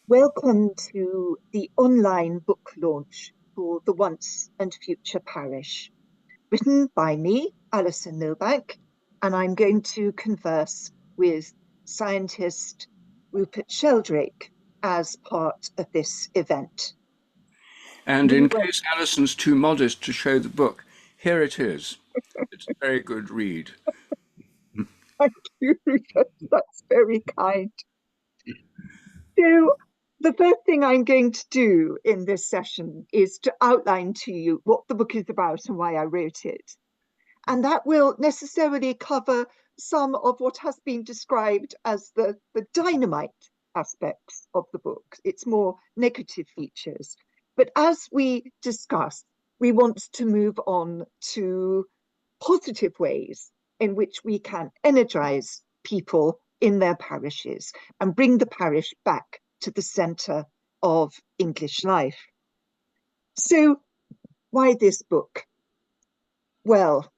Welcome to the online book launch for the Once and Future Parish, written by me, Alison Milbank, and I'm going to converse with scientist Rupert Sheldrake as part of this event. And in case Alison's too modest to show the book, here it is. It's a very good read. Thank you, Rupert. That's very kind. So, the first thing I'm going to do in this session is to outline to you what the book is about and why I wrote it. And that will necessarily cover some of what has been described as the dynamite aspects of the book, its more negative features. But as we discuss, we want to move on to positive ways in which we can energize people in their parishes and bring the parish back to the centre of English life. So, why this book? Well,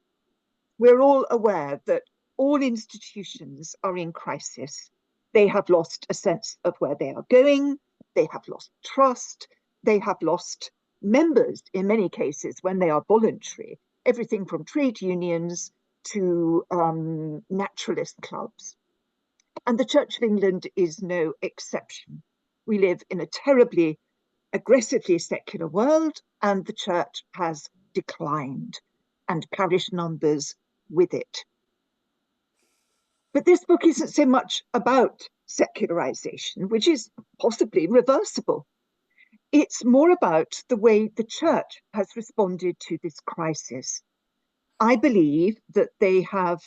we're all aware that all institutions are in crisis. They have lost a sense of where they are going. They have lost trust. They have lost members in many cases when they are voluntary, everything from trade unions to naturalist clubs. And the Church of England is no exception. We live in a terribly aggressively secular world, and the church has declined, and parish numbers with it. But this book isn't so much about secularization, which is possibly reversible. It's more about the way the church has responded to this crisis. I believe that they have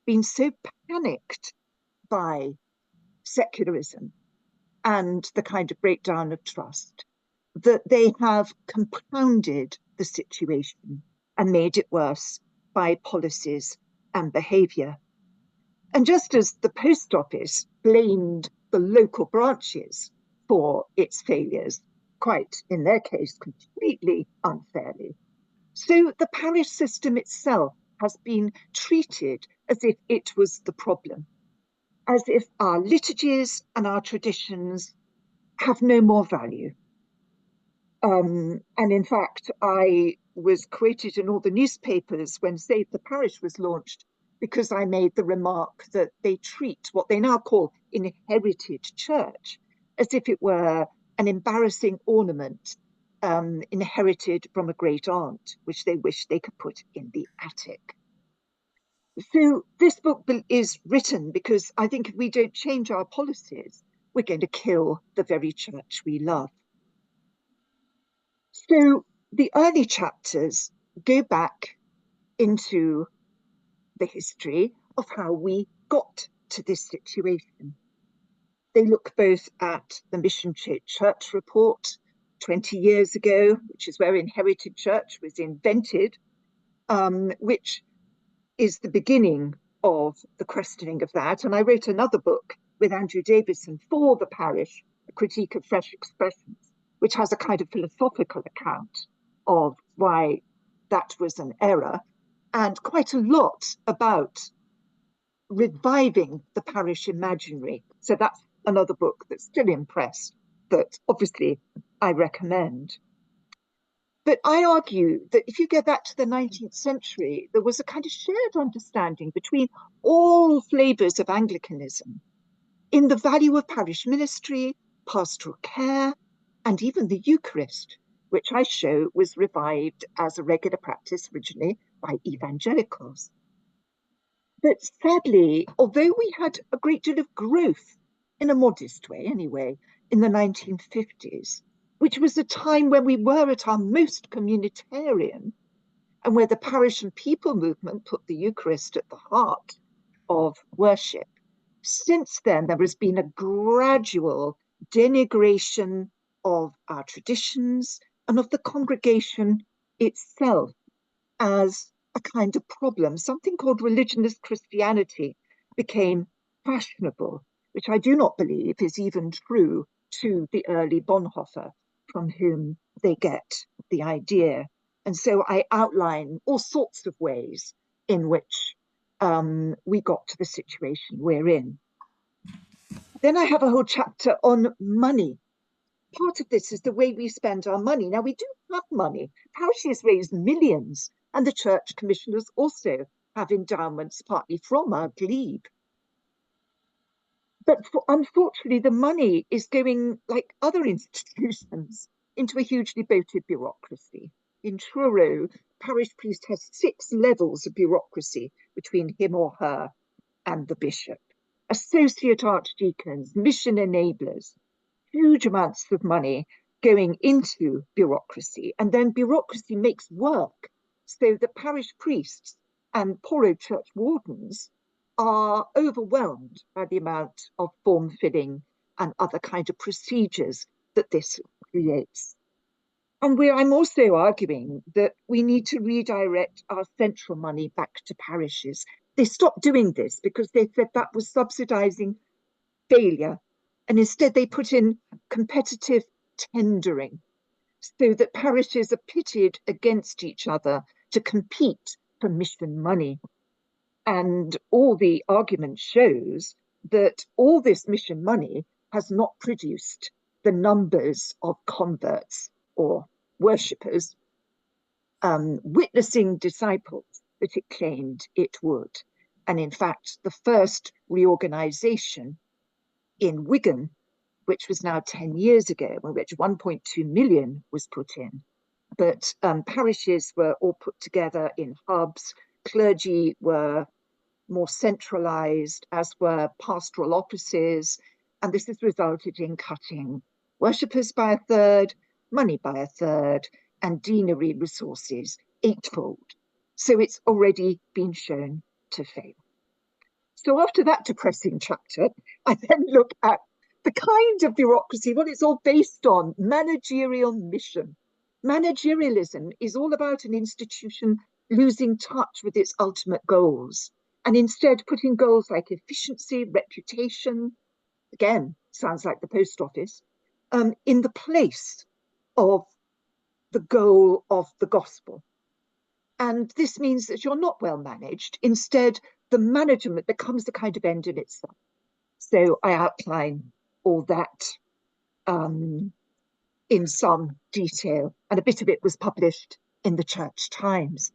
been so panicked by secularism and the kind of breakdown of trust that they have compounded the situation and made it worse by policies and behaviour. And just as the post office blamed the local branches for its failures, quite in their case completely unfairly, so the parish system itself has been treated as if it was the problem, as if our liturgies and our traditions have no more value. And in fact, I was quoted in all the newspapers when Save the Parish was launched because I made the remark that they treat what they now call inherited church as if it were an embarrassing ornament inherited from a great aunt, which they wish they could put in the attic. So this book is written because I think if we don't change our policies, we're going to kill the very church we love. So the early chapters go back into the history of how we got to this situation. They look both at the Mission Church report 20 years ago, which is where inherited church was invented, which is the beginning of the questioning of that. And I wrote another book with Andrew Davison for the parish, A Critique of Fresh Expressions, which has a kind of philosophical account of why that was an error, and quite a lot about reviving the parish imaginary. So that's another book that's still in press that obviously I recommend. But I argue that if you go back to the 19th century, there was a kind of shared understanding between all flavours of Anglicanism in the value of parish ministry, pastoral care, and even the Eucharist, which I show was revived as a regular practice originally by evangelicals. But sadly, although we had a great deal of growth, in a modest way anyway, in the 1950s, which was a time when we were at our most communitarian and where the parish and people movement put the Eucharist at the heart of worship, since then there has been a gradual denigration of our traditions and of the congregation itself as a kind of problem. Something called religionist Christianity became fashionable, which I do not believe is even true to the early Bonhoeffer, from whom they get the idea. And so I outline all sorts of ways in which we got to the situation we're in. Then I have a whole chapter on money part of this is the way we spend our money. Now, we do have money. Parishes raise millions, and the church commissioners also have endowments, partly from our glebe. But unfortunately, the money is going, like other institutions, into a hugely bloated bureaucracy. In Truro, parish priest has 6 levels of bureaucracy between him or her and the bishop. Associate archdeacons, mission enablers, huge amounts of money going into bureaucracy. And then bureaucracy makes work so that parish priests and poor old church wardens are overwhelmed by the amount of form filling and other kind of procedures that this creates. And I'm also arguing that we need to redirect our central money back to parishes. They stopped doing this because they said that was subsidising failure. And instead they put in competitive tendering so that parishes are pitted against each other to compete for mission money. And all the argument shows that all this mission money has not produced the numbers of converts or worshippers, witnessing disciples that it claimed it would. And in fact, the first reorganisation in Wigan, which was now 10 years ago, in which 1.2 million was put in, but parishes were all put together in hubs, clergy were more centralised, as were pastoral offices, and this has resulted in cutting worshippers by a third, money by a third, and deanery resources 8-fold. So it's already been shown to fail. So after that depressing chapter, I then look at the kind of bureaucracy, what it's all based on: managerial mission. Managerialism is all about an institution losing touch with its ultimate goals, and instead putting goals like efficiency, reputation, again, sounds like the post office, in the place of the goal of the gospel. And this means that you're not well managed. Instead, the management becomes the kind of end in itself. So I outline all that in some detail, and a bit of it was published in the Church Times.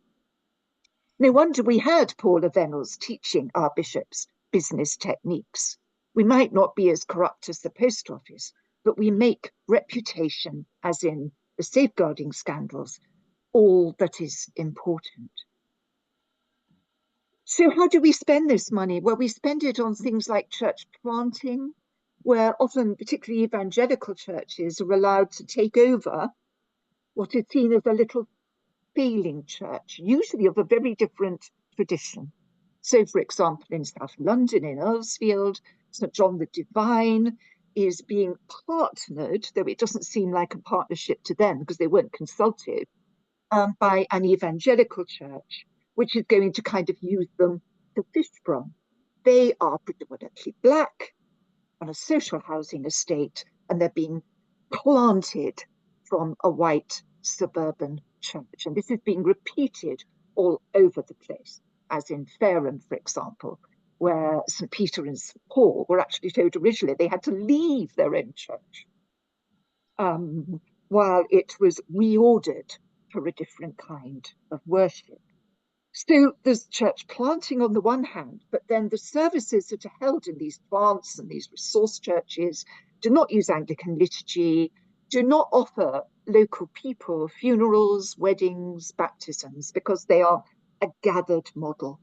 No wonder we had Paula Venables teaching our bishops business techniques. We might not be as corrupt as the post office, but we make reputation, as in the safeguarding scandals, all that is important. So how do we spend this money? Well, we spend it on things like church planting, where often, particularly evangelical churches, are allowed to take over what is seen as a little failing church, usually of a very different tradition. So, for example, in South London, in Earlsfield, St John the Divine is being partnered, though it doesn't seem like a partnership to them because they weren't consulted, by an evangelical church, which is going to kind of use them to fish from. They are predominantly black on a social housing estate, and they're being planted from a white suburban church. And this is being repeated all over the place, as in Fareham, for example, where St Peter and St Paul were actually told originally they had to leave their own church, while it was reordered for a different kind of worship. So there's church planting on the one hand, but then the services that are held in these plants and these resource churches do not use Anglican liturgy, do not offer local people funerals, weddings, baptisms, because they are a gathered model.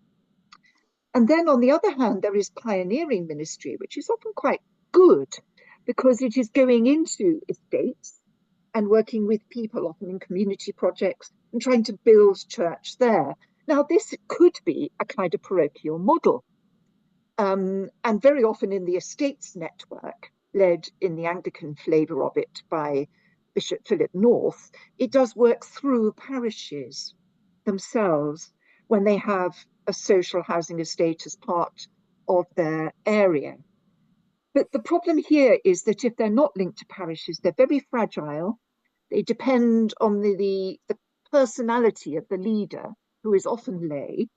And then on the other hand, there is pioneering ministry, which is often quite good because it is going into estates and working with people, often in community projects, and trying to build church there. Now, this could be a kind of parochial model. And very often in the estates network, led in the Anglican flavour of it by Bishop Philip North, it does work through parishes themselves when they have a social housing estate as part of their area. But the problem here is that if they're not linked to parishes, they're very fragile. They depend on the personality of the leader, who is often lay,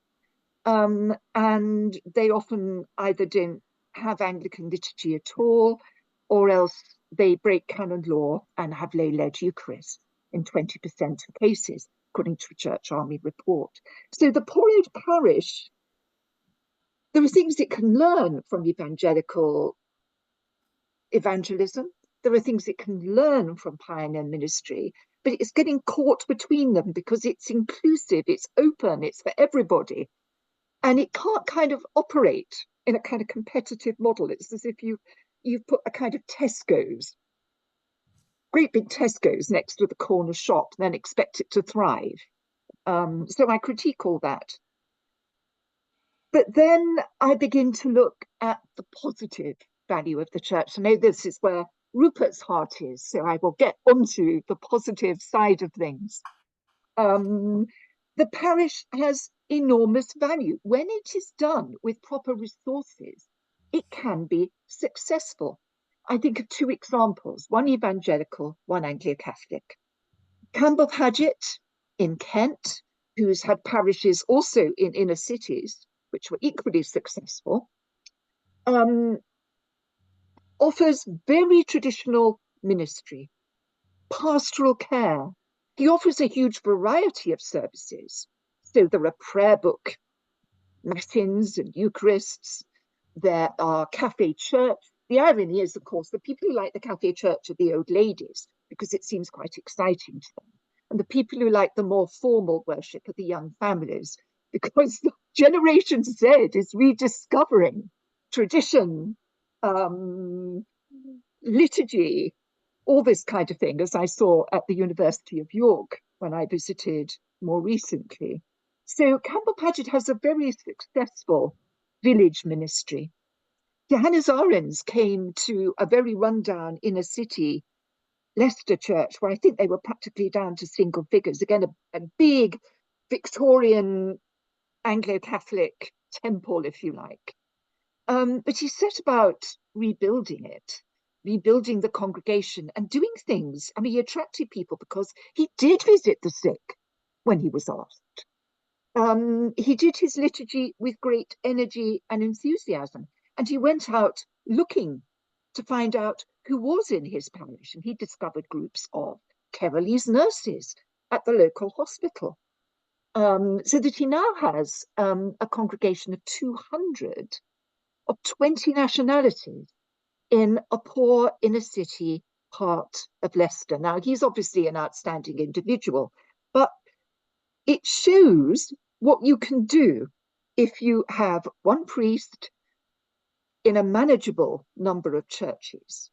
and they often either don't have Anglican liturgy at all, or else they break canon law and have lay-led Eucharist in 20% of cases, according to a Church Army report. So the Porrid parish, there are things it can learn from evangelical evangelism. There are things it can learn from pioneer ministry, but it's getting caught between them because it's inclusive, it's open, it's for everybody. And it can't kind of operate in a kind of competitive model. It's as if you've put a kind of Tesco's, great big Tesco's next to the corner shop, and then expect it to thrive. So I critique all that. But then I begin to look at the positive value of the church. I know this is where Rupert's heart is, so I will get onto the positive side of things. The parish has enormous value. When it is done with proper resources, it can be successful. I think of two examples, one evangelical, one Anglo-Catholic. Campbell Paget in Kent, who's had parishes also in inner cities, which were equally successful, offers very traditional ministry, pastoral care. He offers a huge variety of services. So there are prayer book matins and Eucharists. There are cafe church. The irony is, of course, the people who like the cafe church are the old ladies because it seems quite exciting to them. And the people who like the more formal worship are the young families because Generation Z is rediscovering tradition, liturgy, all this kind of thing, as I saw at the University of York when I visited more recently. So Campbell Paget has a very successful village ministry. Johannes Ahrens came to a very rundown inner city Leicester church, where I think they were practically down to single figures. Again, a big Victorian Anglo-Catholic temple, if you like. But he set about rebuilding it, rebuilding the congregation and doing things. I mean, he attracted people because he did visit the sick when he was asked. He did his liturgy with great energy and enthusiasm, and he went out looking to find out who was in his parish, and he discovered groups of Keralese nurses at the local hospital, so that he now has a congregation of 200 of 20 nationalities in a poor inner city part of Leicester. Now, he's obviously an outstanding individual, but it shows what you can do if you have one priest in a manageable number of churches,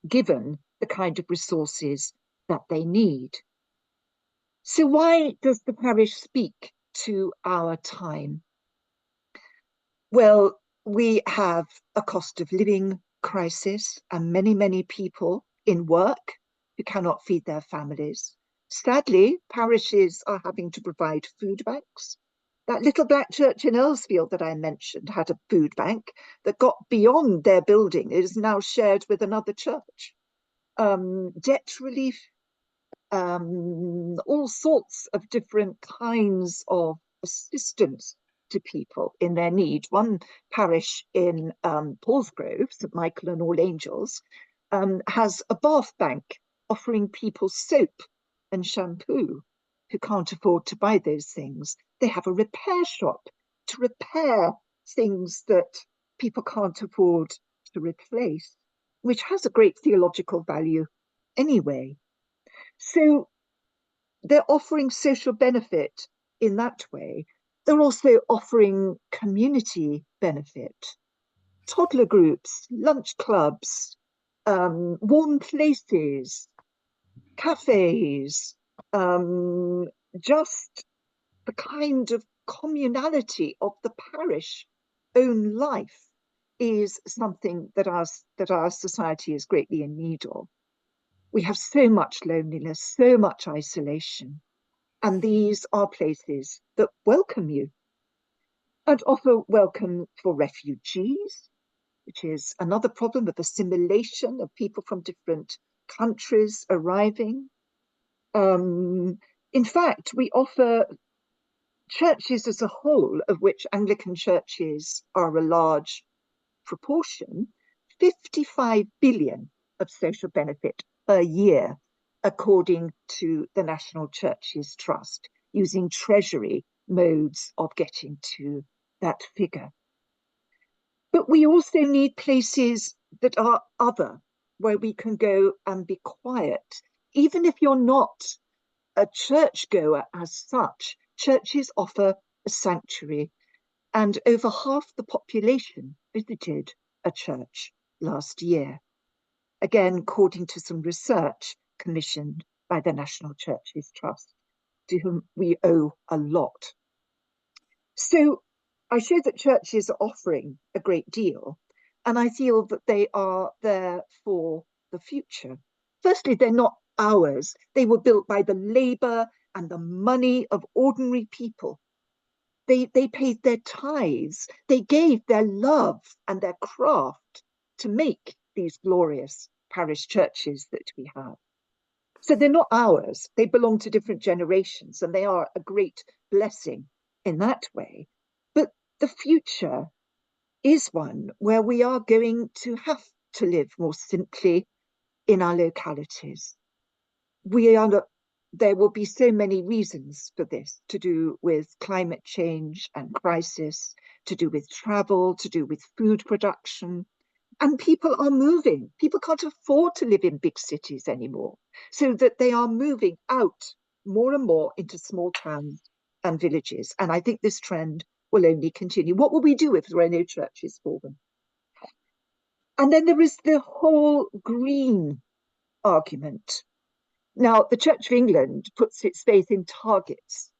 given the kind of resources that they need. So why does the parish speak to our time? Well, we have a cost of living crisis and many, many people in work who cannot feed their families. Sadly, parishes are having to provide food banks. That little black church in Earlsfield that I mentioned had a food bank that got beyond their building. It is now shared with another church. Debt relief, all sorts of different kinds of assistance to people in their need. One parish in Paulsgrove, St Michael and All Angels, has a bath bank offering people soap and shampoo who can't afford to buy those things. They have a repair shop to repair things that people can't afford to replace, which has a great theological value anyway. So they're offering social benefit in that way. They're also offering community benefit, toddler groups, lunch clubs, warm places, cafes, just the kind of communality of the parish own life is something that our society is greatly in need of. We have so much loneliness, so much isolation, and these are places that welcome you and offer welcome for refugees, which is another problem of assimilation of people from different countries arriving. In fact, we offer churches as a whole, of which Anglican churches are a large proportion, 55 billion of social benefit a year, according to the National Churches Trust, using treasury modes of getting to that figure. But we also need places that are other, where we can go and be quiet. Even if you're not a churchgoer as such, churches offer a sanctuary, and over half the population visited a church last year. Again, according to some research commissioned by the National Churches Trust, to whom we owe a lot. So I show that churches are offering a great deal, and I feel that they are there for the future. Firstly, they're not ours. They were built by the labour and the money of ordinary people. They paid their tithes. They gave their love and their craft to make these glorious parish churches that we have. So they're not ours. They belong to different generations, and they are a great blessing in that way. But the future is one where we are going to have to live more simply in our localities. There will be so many reasons for this, to do with climate change and crisis, to do with travel, to do with food production. And people are moving. People can't afford to live in big cities anymore, so that they are moving out more and more into small towns and villages. And I think this trend will only continue. What will we do if there are no churches for them? And then there is the whole green argument. Now, the Church of England puts its faith in targets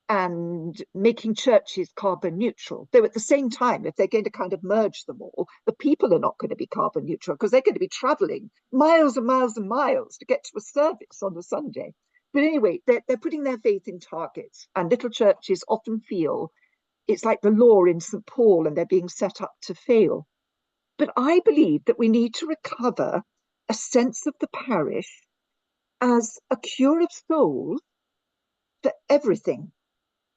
and making churches carbon neutral. Though at the same time, if they're going to kind of merge them all, the people are not going to be carbon neutral, because they're going to be travelling miles and miles and miles to get to a service on a Sunday. But anyway, they're putting their faith in targets, and little churches often feel it's like the law in St. Paul, and they're being set up to fail. But I believe that we need to recover a sense of the parish as a cure of souls for everything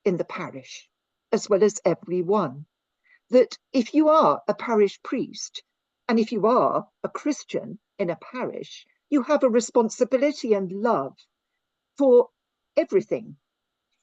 in the parish, as well as everyone. That if you are a parish priest, and if you are a Christian in a parish, you have a responsibility and love for everything,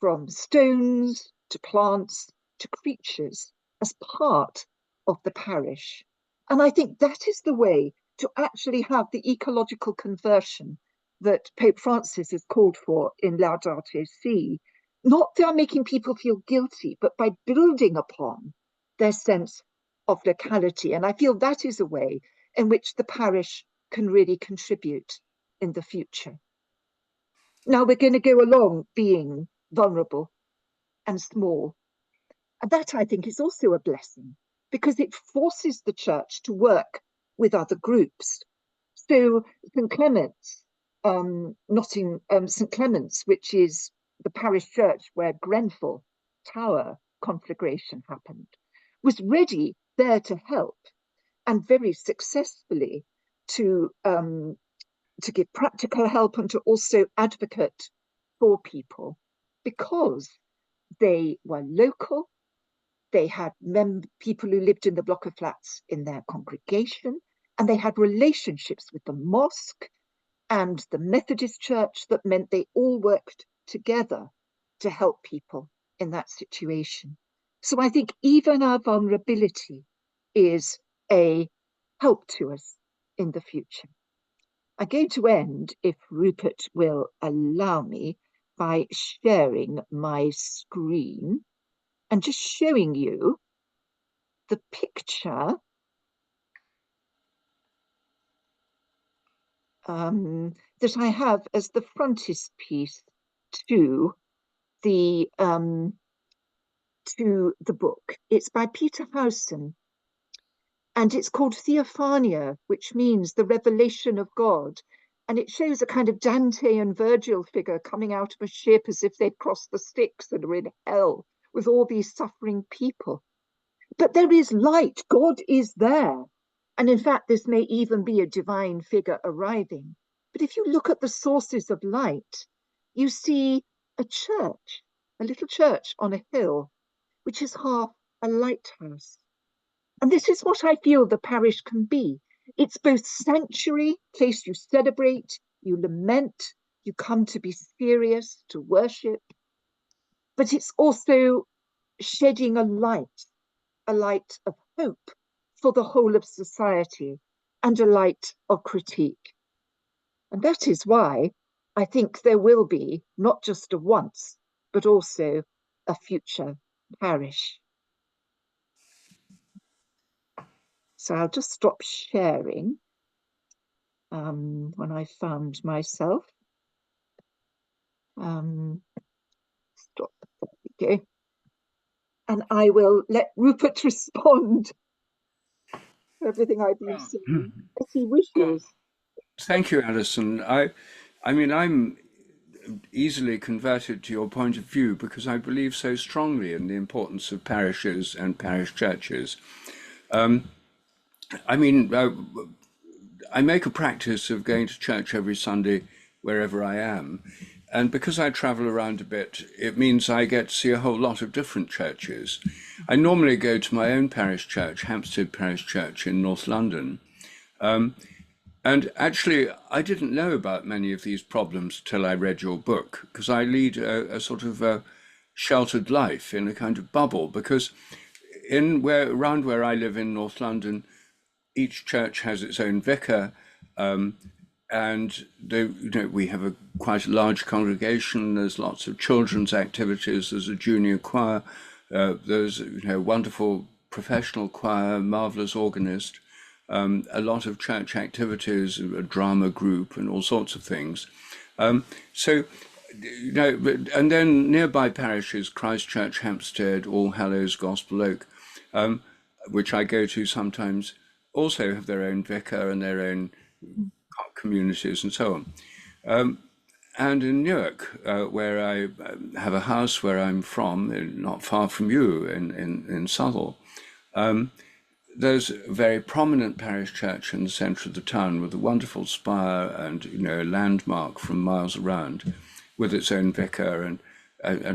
from stones to plants to creatures, as part of the parish. And I think that is the way to actually have the ecological conversion that Pope Francis has called for in Laudato Si, not by making people feel guilty, but by building upon their sense of locality. And I feel that is a way in which the parish can really contribute in the future. Now we're going to go along being vulnerable and small. And that, I think, is also a blessing, because it forces the church to work with other groups. So St. Clement's, St. Clement's, which is the parish church where Grenfell Tower conflagration happened, was ready there to help, and very successfully to give practical help and to also advocate for people, because they were local. They had people who lived in the block of flats in their congregation, and they had relationships with the mosque and the Methodist Church that meant they all worked together to help people in that situation. So I think even our vulnerability is a help to us in the future. I'm going to end, if Rupert will allow me, by sharing my screen and just showing you the picture that I have as the frontispiece to the book. It's by Peter Howson, and it's called Theophania, which means the revelation of God. And it shows a kind of Dante and Virgil figure coming out of a ship as if they'd crossed the Styx and are in hell with all these suffering people. But there is light. God is there. And in fact, this may even be a divine figure arriving. But if you look at the sources of light, you see a church, a little church on a hill, which is half a lighthouse. And this is what I feel the parish can be. It's both sanctuary, place you celebrate, you lament, you come to be serious, to worship, but it's also shedding a light of hope for the whole of society, and a light of critique. And that is why I think there will be not just a once, but also a future parish. So I'll just stop sharing when I found myself. Stop. There we go. And I will let Rupert respond to everything I've been saying as he wishes. Well, thank you, Alison. I mean, I'm easily converted to your point of view because I believe so strongly in the importance of parishes and parish churches. I mean, I make a practice of going to church every Sunday wherever I am. And because I travel around a bit, it means I get to see a whole lot of different churches. I normally go to my own parish church, Hampstead Parish Church in North London. And actually, I didn't know about many of these problems till I read your book, because I lead a sort of a sheltered life in a kind of bubble, because around where I live in North London, each church has its own vicar, and we have quite a large congregation. There's lots of children's activities. There's a junior choir. There's wonderful professional choir, marvelous organist. A lot of church activities, a drama group, and all sorts of things. And then nearby parishes, Christchurch, Hampstead, All Hallows, Gospel Oak, which I go to sometimes, also have their own vicar and their own communities and so on. And in Newark, where I have a house where I'm from, not far from you, in Southwell, there's a very prominent parish church in the centre of the town with a wonderful spire and a landmark from miles around, with its own vicar and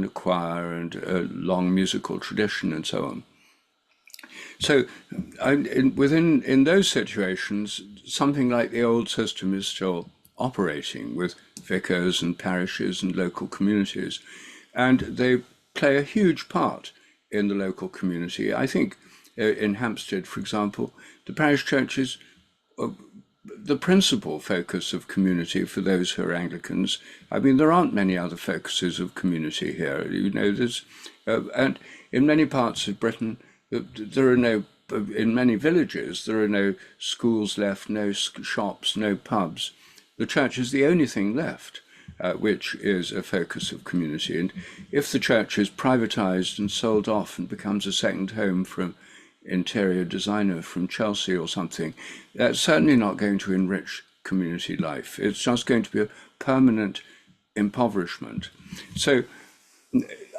a choir and a long musical tradition and so on. So in those situations, something like the old system is still operating with vicars and parishes and local communities, and they play a huge part in the local community. I think in Hampstead, for example, the parish church is the principal focus of community for those who are Anglicans. I mean, there aren't many other focuses of community here. There's and in many parts of Britain, there are no. In many villages, there are no schools left, no shops, no pubs. The church is the only thing left, which is a focus of community. And if the church is privatized and sold off and becomes a second home for an interior designer from Chelsea or something, that's certainly not going to enrich community life. It's just going to be a permanent impoverishment. So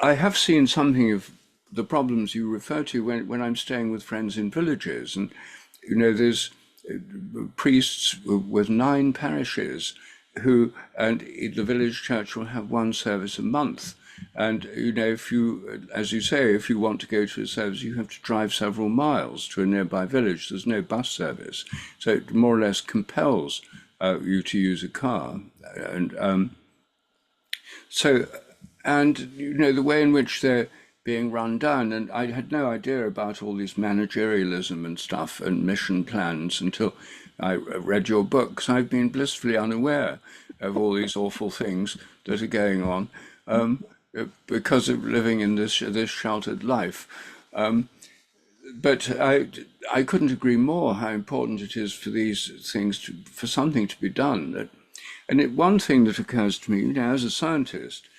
I have seen something of the problems you refer to when I'm staying with friends in villages. And, there's priests with 9 parishes and the village church will have one service a month. And, if you, as you say, if you want to go to a service, you have to drive several miles to a nearby village. There's no bus service. So it more or less compels you to use a car. And the way in which they're being run down, and I had no idea about all these managerialism and stuff and mission plans until I read your book, because I've been blissfully unaware of all these awful things that are going on because of living in this sheltered life. But I couldn't agree more how important it is for these things for something to be done. One thing that occurs to me, as a scientist,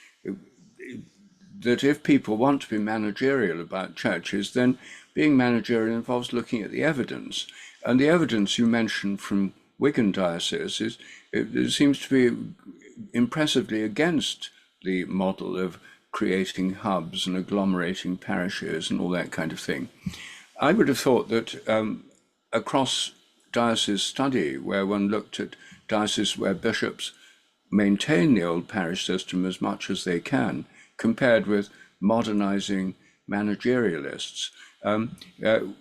that if people want to be managerial about churches, then being managerial involves looking at the evidence. And the evidence you mentioned from Wigan Diocese it seems to be impressively against the model of creating hubs and agglomerating parishes and all that kind of thing. I would have thought that a cross-diocese study where one looked at dioceses where bishops maintain the old parish system as much as they can, compared with modernizing managerialists,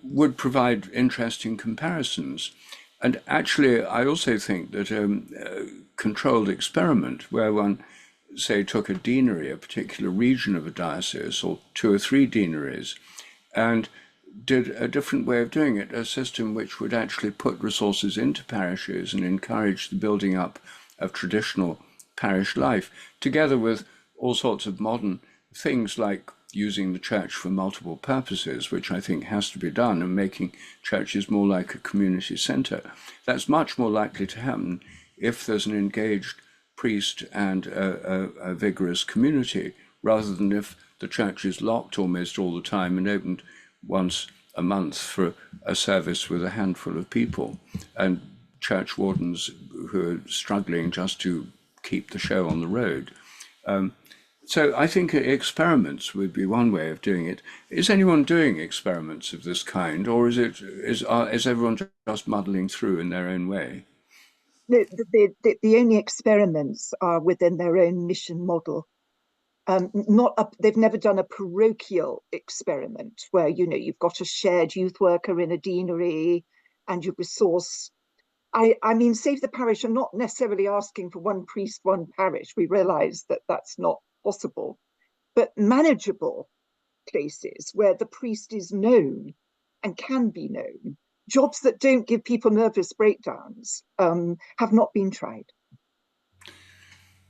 would provide interesting comparisons. And actually, I also think that a controlled experiment where one, say, took a deanery, a particular region of a diocese, or two or three deaneries, and did a different way of doing it, a system which would actually put resources into parishes and encourage the building up of traditional parish life, together with all sorts of modern things like using the church for multiple purposes, which I think has to be done, and making churches more like a community centre. That's much more likely to happen if there's an engaged priest and a vigorous community, rather than if the church is locked almost all the time and opened once a month for a service with a handful of people, and church wardens who are struggling just to keep the show on the road. So I think experiments would be one way of doing it. Is anyone doing experiments of this kind, or is everyone just muddling through in their own way? The only experiments are within their own mission model. They've never done a parochial experiment where, you've got a shared youth worker in a deanery and you resource. I mean, Save the Parish are not necessarily asking for one priest, one parish. We realize that that's not possible, but manageable places where the priest is known and can be known. Jobs that don't give people nervous breakdowns have not been tried.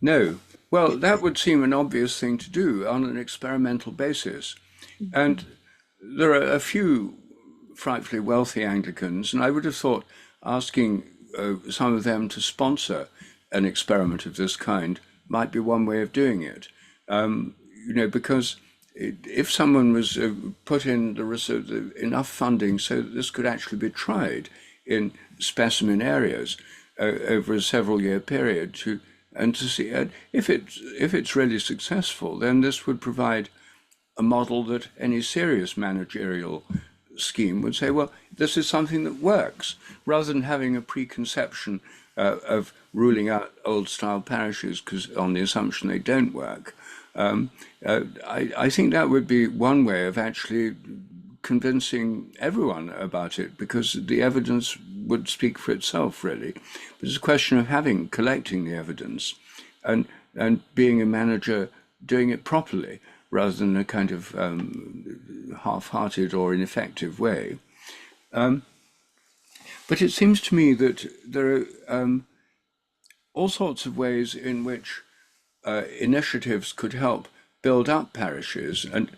No. Well, that would seem an obvious thing to do on an experimental basis. And there are a few frightfully wealthy Anglicans, and I would have thought asking some of them to sponsor an experiment of this kind might be one way of doing it. Because if someone was put in enough funding so that this could actually be tried in specimen areas over a several-year period to see if it's really successful, then this would provide a model that any serious managerial scheme would say, well, this is something that works, rather than having a preconception of ruling out old-style parishes because on the assumption they don't work. I think that would be one way of actually convincing everyone about it, because the evidence would speak for itself, really. But it's a question of collecting the evidence and being a manager doing it properly, rather than a kind of half-hearted or ineffective way. But it seems to me that there are all sorts of ways in which initiatives could help build up parishes. And,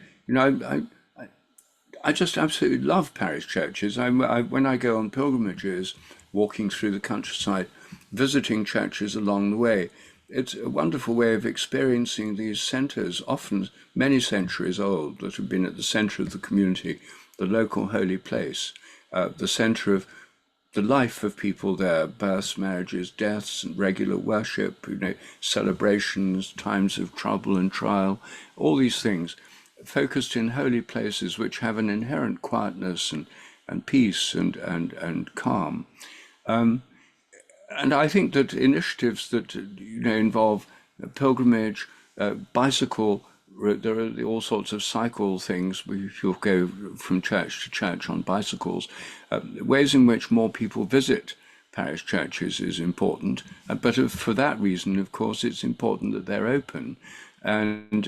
I just absolutely love parish churches. When I go on pilgrimages, walking through the countryside, visiting churches along the way, it's a wonderful way of experiencing these centres, often many centuries old, that have been at the centre of the community, the local holy place, the centre of the life of people there, births, marriages, deaths, and regular worship, celebrations, times of trouble and trial, all these things focused in holy places which have an inherent quietness and peace and calm. And I think that initiatives that involve pilgrimage, bicycle, there are all sorts of cycle things. You'll go from church to church on bicycles. Ways in which more people visit parish churches is important. But for that reason, of course, it's important that they're open. And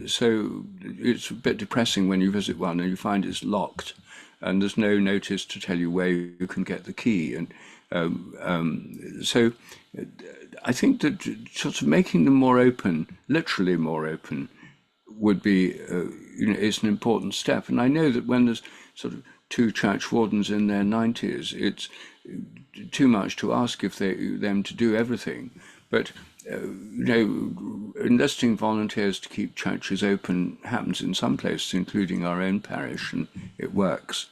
so it's a bit depressing when you visit one and you find it's locked and there's no notice to tell you where you can get the key. And so I think that sort of making them more open, literally more open, would be, it's an important step. And I know that when there's sort of two church wardens in their 90s, it's too much to ask them to do everything. But enlisting volunteers to keep churches open happens in some places, including our own parish, and it works.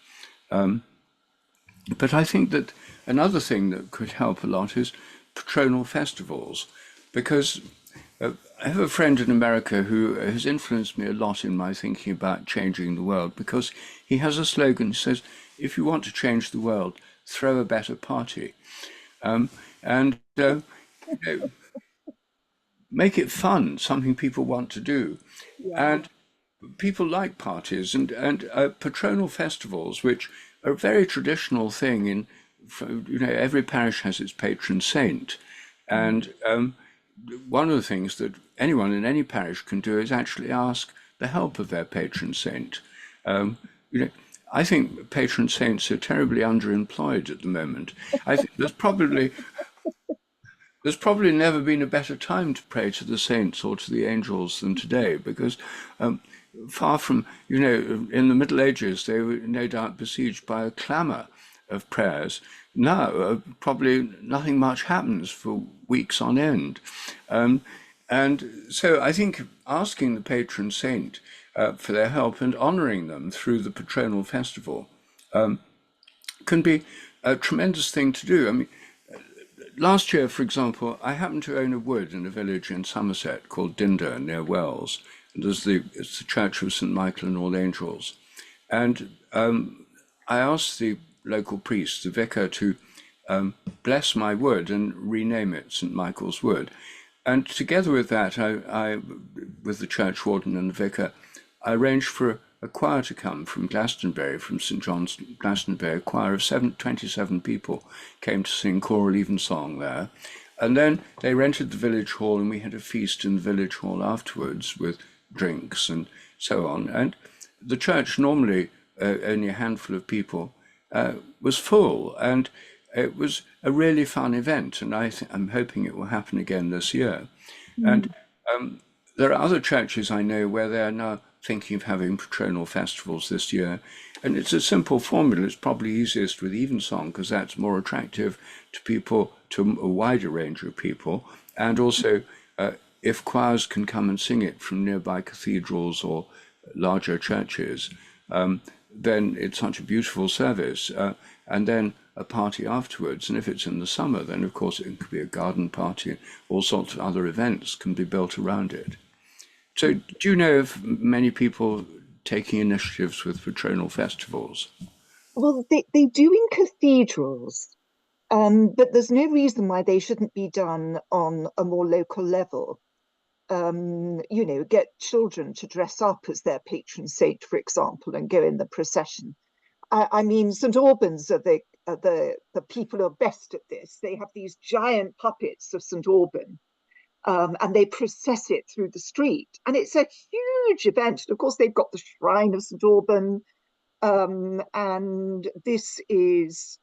But I think that another thing that could help a lot is patronal festivals, because I have a friend in America who has influenced me a lot in my thinking about changing the world, because he has a slogan. He says, if you want to change the world, throw a better party. Make it fun, something people want to do. Yeah. And people like parties and patronal festivals, which are a very traditional thing in every parish has its patron saint, and one of the things that anyone in any parish can do is actually ask the help of their patron saint. Um, you know, I think patron saints are terribly underemployed at the moment. I think there's probably never been a better time to pray to the saints or to the angels than today, because far from, in the Middle Ages, they were no doubt besieged by a clamour of prayers. Now, probably nothing much happens for weeks on end. And so I think asking the patron saint for their help and honouring them through the Patronal festival can be a tremendous thing to do. I mean, last year, for example, I happened to own a wood in a village in Somerset called Dinder near Wells. And it's the Church of St. Michael and All Angels. And I asked the local priest, the vicar, to bless my wood and rename it St. Michael's Wood. And together with that, I with the church warden and the vicar, I arranged for a choir to come from Glastonbury, from St. John's Glastonbury. A choir of 27 people came to sing choral evensong there. And then they rented the village hall, and we had a feast in the village hall afterwards with drinks and so on. And the church, normally only a handful of people, was full, and it was a really fun event, and I'm hoping it will happen again this year. And there are other churches I know where they are now thinking of having patronal festivals this year, and it's a simple formula. It's probably easiest with evensong because that's more attractive to people, to a wider range of people, and also if choirs can come and sing it from nearby cathedrals or larger churches, then it's such a beautiful service. And then a party afterwards. And if it's in the summer, then of course it could be a garden party. All sorts of other events can be built around it. So do you know of many people taking initiatives with patronal festivals? Well, they do in cathedrals, but there's no reason why they shouldn't be done on a more local level. Get children to dress up as their patron saint, for example, and go in the procession. I mean, St. Albans are the people who are best at this. They have these giant puppets of St. Alban, and they process it through the street, and it's a huge event. And of course, they've got the shrine of St. Alban, and this is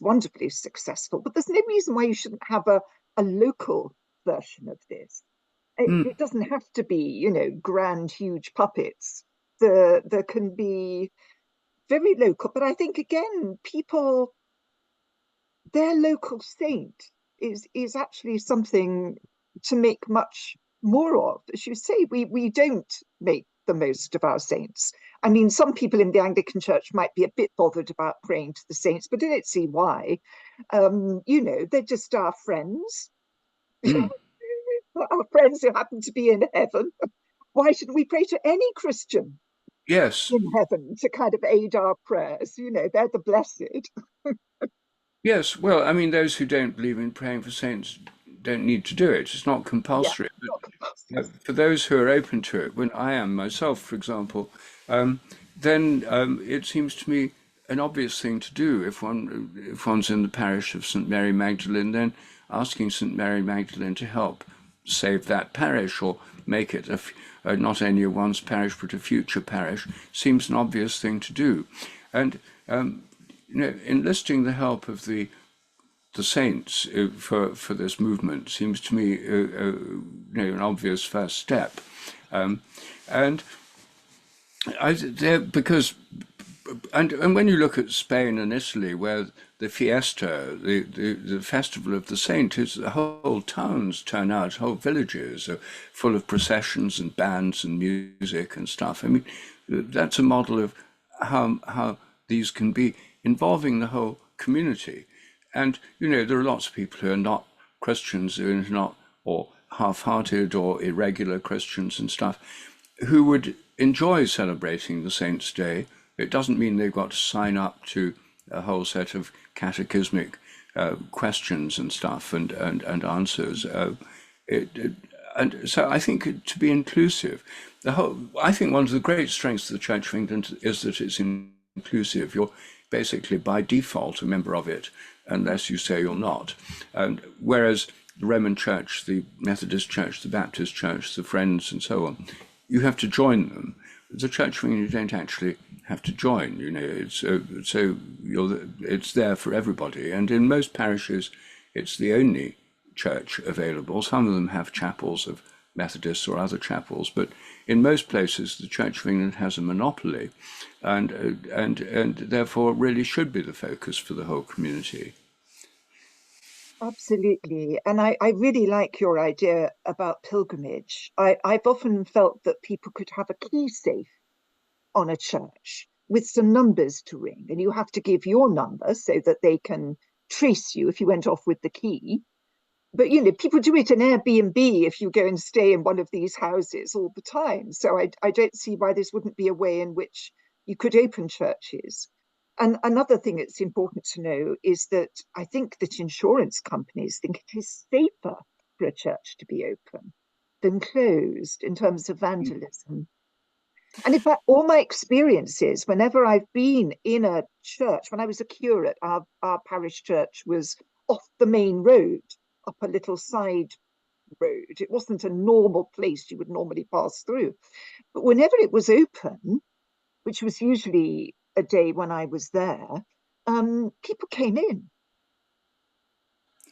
wonderfully successful. But there's no reason why you shouldn't have a local version of this. It doesn't have to be, grand, huge puppets. There can be very local, but I think again, their local saint is actually something to make much more of. As you say, we don't make the most of our saints. I mean, some people in the Anglican Church might be a bit bothered about praying to the saints, but I don't see why. They're just our friends. Our friends who happen to be in heaven. Why shouldn't we pray to any Christian Yes. in heaven to kind of aid our prayers? They're the blessed. Yes. Well, I mean, those who don't believe in praying for saints don't need to do it. It's not compulsory. Yeah, not compulsory. For those who are open to it, when I am myself, for example, then it seems to me an obvious thing to do. If one's in the parish of St. Mary Magdalene, then asking St. Mary Magdalene to help save that parish or make it not only a once parish but a future parish seems an obvious thing to do. And enlisting the help of the saints for this movement seems to me an obvious first step. And because when you look at Spain and Italy, where the fiesta, the festival of the saint, is the whole towns turn out, whole villages are full of processions and bands and music and stuff. I mean, that's a model of how these can be, involving the whole community. And there are lots of people who are not Christians, who are not, or half-hearted or irregular Christians and stuff, who would enjoy celebrating the Saints' Day. It doesn't mean they've got to sign up to a whole set of catechismic questions and stuff and answers. And so I think to be inclusive, I think one of the great strengths of the Church of England is that it's inclusive. basically by default a member of it, unless you say you're not. And whereas the Roman Church, the Methodist Church, the Baptist Church, the Friends, and so on, you have to join them. The church wing, you don't actually have to join. It's it's there for everybody. And in most parishes, it's the only church available. Some of them have chapels of Methodists or other chapels, but in most places, the Church of England has a monopoly, and therefore really should be the focus for the whole community. Absolutely. And I really like your idea about pilgrimage. I've often felt that people could have a key safe on a church with some numbers to ring, and you have to give your number so that they can trace you if you went off with the key. But people do it in Airbnb if you go and stay in one of these houses all the time. So I don't see why this wouldn't be a way in which you could open churches. And another thing that's important to know is that I think that insurance companies think it is safer for a church to be open than closed in terms of vandalism. And in fact, all my experiences, whenever I've been in a church, when I was a curate, our parish church was off the main road, up a little side road. It wasn't a normal place you would normally pass through. But whenever it was open, which was usually a day when I was there, people came in.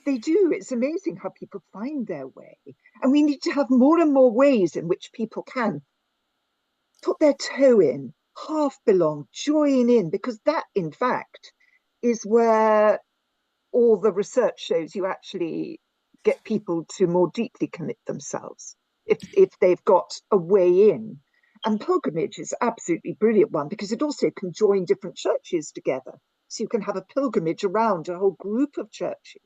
They do. It's amazing how people find their way. And we need to have more and more ways in which people can put their toe in, half belong, join in, because that, in fact, is where all the research shows you actually get people to more deeply commit themselves if they've got a way in. And pilgrimage is absolutely brilliant one because it also can join different churches together. So you can have a pilgrimage around a whole group of churches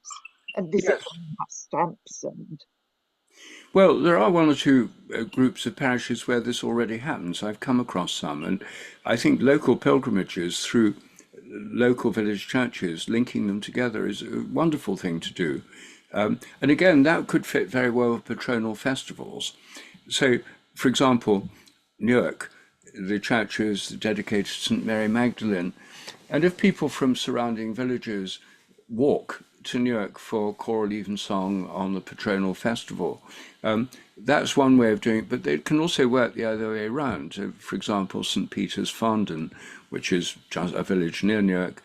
and visit them and have stamps and. Well, there are one or two groups of parishes where this already happens. I've come across some, and I think local pilgrimages through local village churches, linking them together, is a wonderful thing to do. And again, that could fit very well with patronal festivals. So, for example, Newark, the church is dedicated to St. Mary Magdalene, and if people from surrounding villages walk to Newark for choral evensong on the patronal festival, that's one way of doing it, but it can also work the other way around. For example, St. Peter's Farndon, which is just a village near Newark,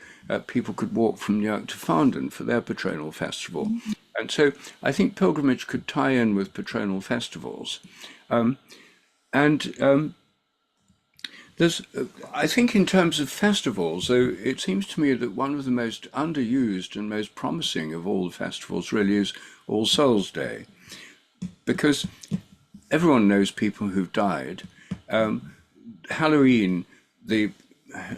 people could walk from Newark to Farndon for their patronal festival. And so I think pilgrimage could tie in with patronal festivals. I think in terms of festivals, though, it seems to me that one of the most underused and most promising of all the festivals really is All Souls Day, because everyone knows people who've died. Halloween, the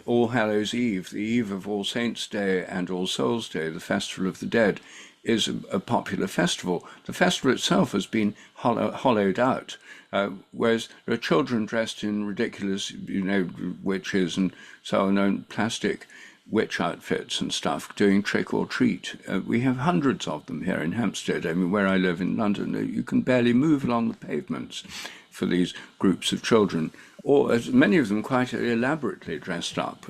All Hallows Eve, the eve of All Saints' Day and All Souls' Day, the Festival of the Dead, is a popular festival. The festival itself has been hollowed out, whereas there are children dressed in ridiculous, witches and so on, and plastic witch outfits and stuff, doing trick or treat. We have hundreds of them here in Hampstead. I mean, where I live in London, you can barely move along the pavements for these groups of children, or as many of them quite elaborately dressed up.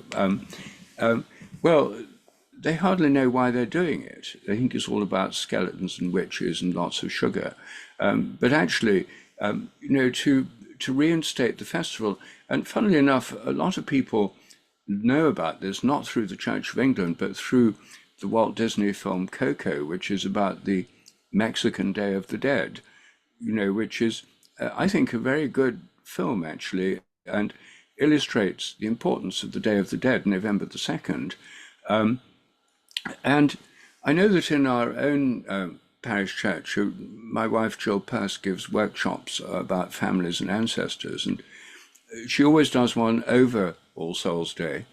Well, they hardly know why they're doing it. They think it's all about skeletons and witches and lots of sugar. But actually, to reinstate the festival, and funnily enough, a lot of people know about this, not through the Church of England, but through the Walt Disney film Coco, which is about the Mexican Day of the Dead, which is, I think, a very good film, actually, and illustrates the importance of the Day of the Dead, November the 2nd. And I know that in our own parish church, my wife Jill Peirce gives workshops about families and ancestors, and she always does one over All Souls Day.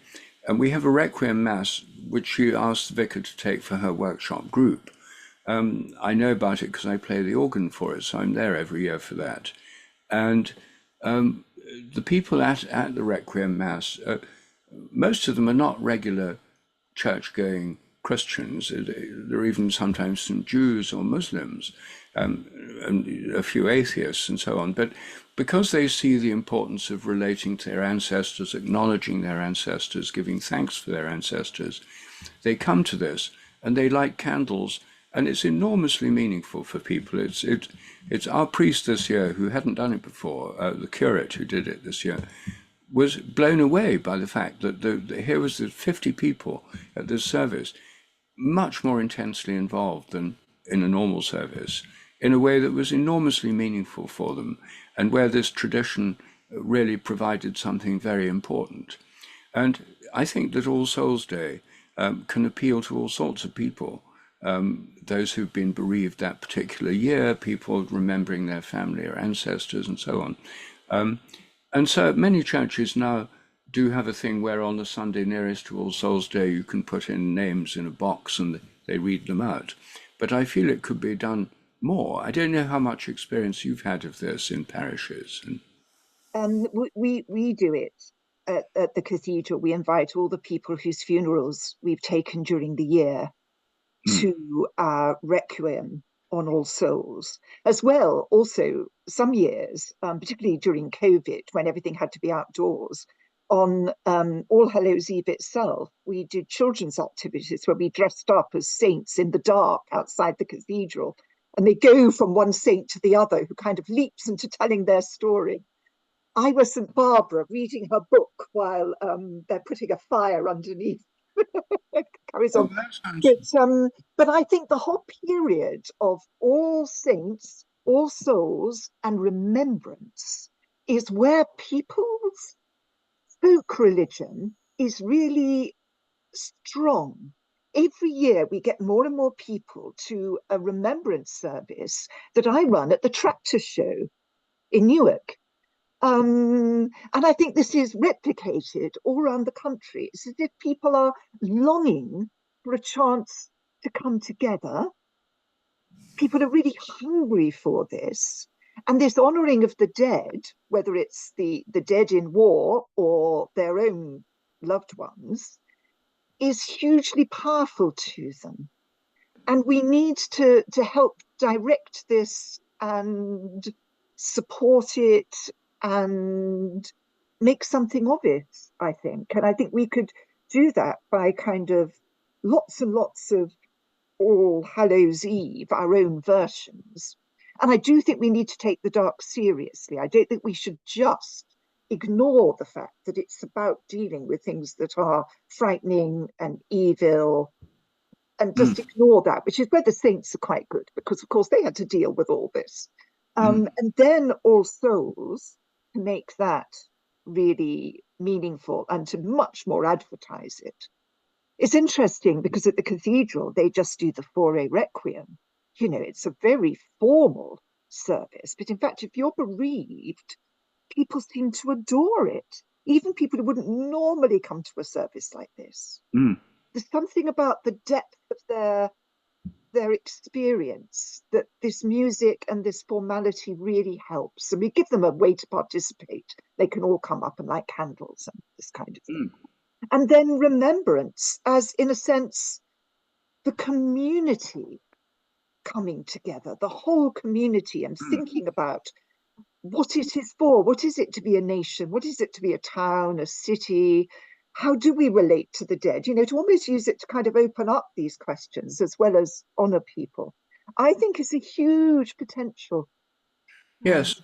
And we have a Requiem Mass, which she asks the vicar to take for her workshop group. I know about it because I play the organ for it, so I'm there every year for that. And the people at the Requiem Mass, most of them are not regular church-going Christians. There are even sometimes some Jews or Muslims. and a few atheists and so on. But because they see the importance of relating to their ancestors, acknowledging their ancestors, giving thanks for their ancestors, they come to this and they light candles, and it's enormously meaningful for people. It's our priest this year who hadn't done it before, the curate who did it this year, was blown away by the fact that here was the 50 people at this service, much more intensely involved than in a normal service, in a way that was enormously meaningful for them, and where this tradition really provided something very important. And I think that All Souls Day can appeal to all sorts of people, those who've been bereaved that particular year, people remembering their family or ancestors and so on. And so many churches now do have a thing where on the Sunday nearest to All Souls Day you can put in names in a box and they read them out. But I feel it could be done more. I don't know how much experience you've had of this in parishes. We do it at the cathedral. We invite all the people whose funerals we've taken during the year to our requiem on All Souls, as well. Also, some years, particularly during COVID, when everything had to be outdoors, on All Hallows Eve itself, we did children's activities where we dressed up as saints in the dark outside the cathedral, and they go from one saint to the other who kind of leaps into telling their story. I was St. Barbara reading her book while they're putting a fire underneath. Carries on. But I think the whole period of All Saints, All Souls, and Remembrance is where people's folk religion is really strong. Every year we get more and more people to a remembrance service that I run at the Tractor Show in Newark. And I think this is replicated all around the country. It's as if people are longing for a chance to come together. People are really hungry for this. And this honouring of the dead, whether it's the dead in war or their own loved ones, is hugely powerful to them. And we need to help direct this and support it and make something of it, I think. And I think we could do that by kind of lots and lots of All Hallows Eve, our own versions. And I do think we need to take the dark seriously. I don't think we should just ignore the fact that it's about dealing with things that are frightening and evil, and just ignore that, which is where the saints are quite good, because of course they had to deal with all this. And then All Souls, to make that really meaningful and to much more advertise it. It's interesting because at the cathedral, they just do the Fore Requiem. You know, it's a very formal service. But in fact, if you're bereaved, people seem to adore it. Even people who wouldn't normally come to a service like this. There's something about the depth of their experience that this music and this formality really helps. And we give them a way to participate. They can all come up and light candles and this kind of thing. And then remembrance as, in a sense, the community coming together, the whole community, and thinking about what it is for. What is it to be a nation? What is it to be a town, a city? How do we relate to the dead? You know, to almost use it to kind of open up these questions as well as honour people. I think it's a huge potential. Yes.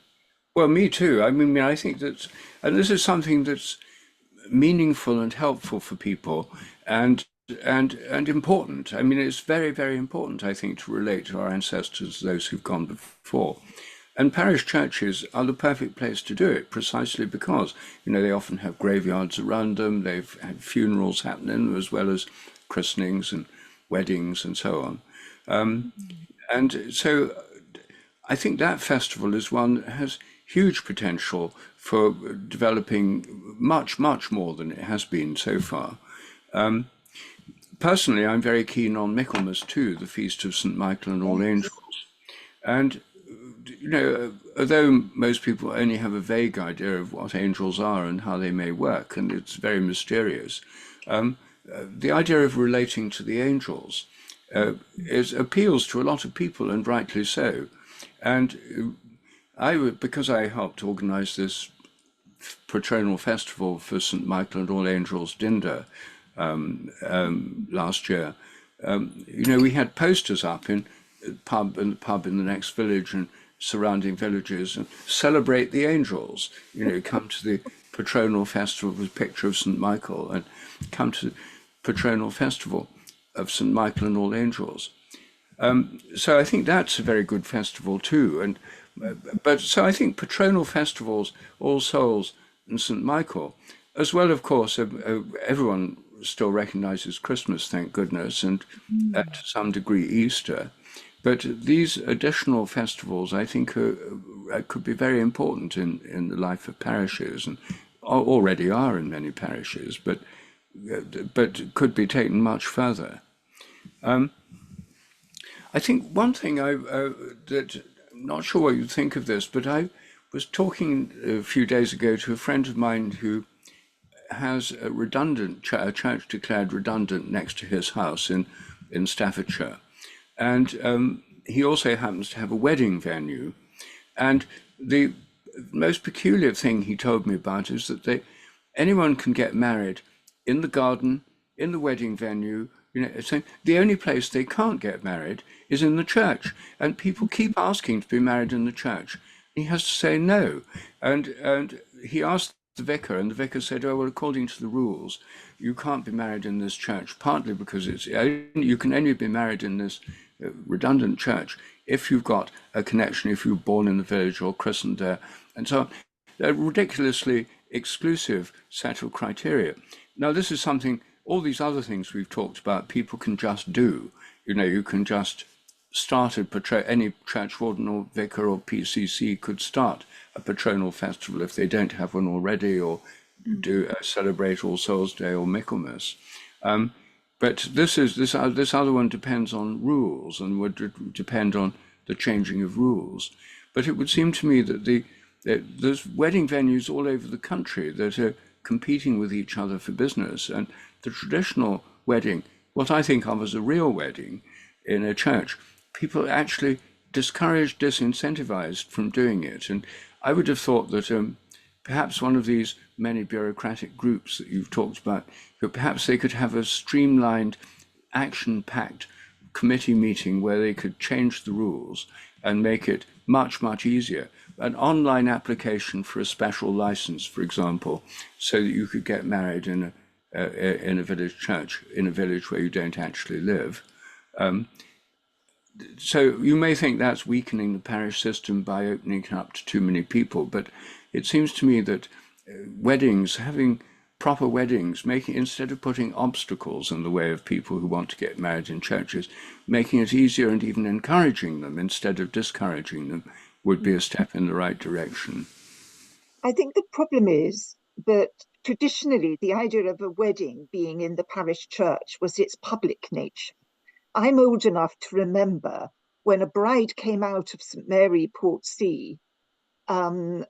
Well, me too. I mean, I think that, and this is something that's meaningful and helpful for people, and important. I mean, it's very, very important, I think, to relate to our ancestors, those who've gone before. And parish churches are the perfect place to do it, precisely because, you know, they often have graveyards around them, they've had funerals happening, as well as christenings and weddings and so on. And so I think that festival is one that has huge potential for developing much, much more than it has been so far. Personally, I'm very keen on Michaelmas too, the Feast of St. Michael and All Angels. And you know, although most people only have a vague idea of what angels are and how they may work, and it's very mysterious, the idea of relating to the angels appeals to a lot of people, and rightly so. And because I helped organise this Patronal festival for St Michael and All Angels Dinder last year, we had posters up in the pub in the next village and surrounding villages, and celebrate the angels. Come to the Patronal festival with a picture of St Michael, and come to the Patronal festival of St Michael and All Angels. So I think that's a very good festival too. So I think patronal festivals, All Souls and St Michael, as well, of course, everyone still recognises Christmas, thank goodness, and to some degree Easter. But these additional festivals, I think, could be very important in the life of parishes, and already are in many parishes, but could be taken much further. I think one thing that I'm not sure what you think of this, but I was talking a few days ago to a friend of mine who has a church declared redundant next to his house in Staffordshire, and he also happens to have a wedding venue. And the most peculiar thing he told me about is that anyone can get married in the garden, in the wedding venue. So the only place they can't get married is in the church, and people keep asking to be married in the church. He has to say no, and he asked the vicar, and the vicar said, "Oh well, according to the rules, you can't be married in this church. Partly because you can only be married in this redundant church if you've got a connection, if you're born in the village or christened there, and so on." They're ridiculously exclusive set of criteria. Now, this is something. All these other things we've talked about, people can just do. You can just start any churchwarden or vicar or PCC could start a patronal festival if they don't have one already, or do celebrate All Souls Day or Michaelmas. But this other one depends on rules, and would depend on the changing of rules. But it would seem to me that there's wedding venues all over the country that are competing with each other for business, and the traditional wedding, what I think of as a real wedding in a church, people are actually discouraged, disincentivized from doing it. And I would have thought that perhaps one of these many bureaucratic groups that you've talked about, perhaps they could have a streamlined, action-packed committee meeting where they could change the rules and make it much, much easier. An online application for a special license, for example, so that you could get married in a village church, in a village where you don't actually live. So you may think that's weakening the parish system by opening it up to too many people, but it seems to me that weddings, having proper weddings, instead of putting obstacles in the way of people who want to get married in churches, making it easier and even encouraging them instead of discouraging them, would be a step in the right direction. I think the problem is that traditionally the idea of a wedding being in the parish church was its public nature. I'm old enough to remember when a bride came out of St Mary Portsea,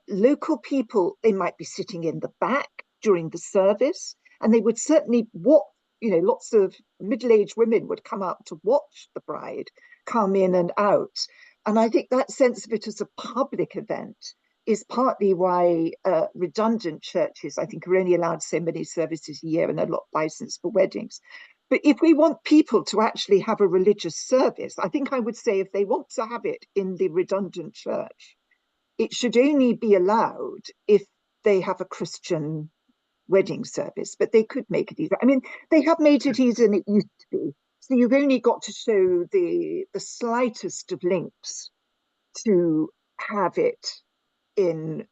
local people, they might be sitting in the back during the service, and they would certainly watch, lots of middle-aged women would come up to watch the bride come in and out. And I think that sense of it as a public event is partly why redundant churches, I think, are only allowed so many services a year and are not licensed for weddings. But if we want people to actually have a religious service, I think I would say if they want to have it in the redundant church, it should only be allowed if they have a Christian wedding service, but they could make it easier. I mean, they have made it easier than it used to be. So you've only got to show the slightest of links to have it in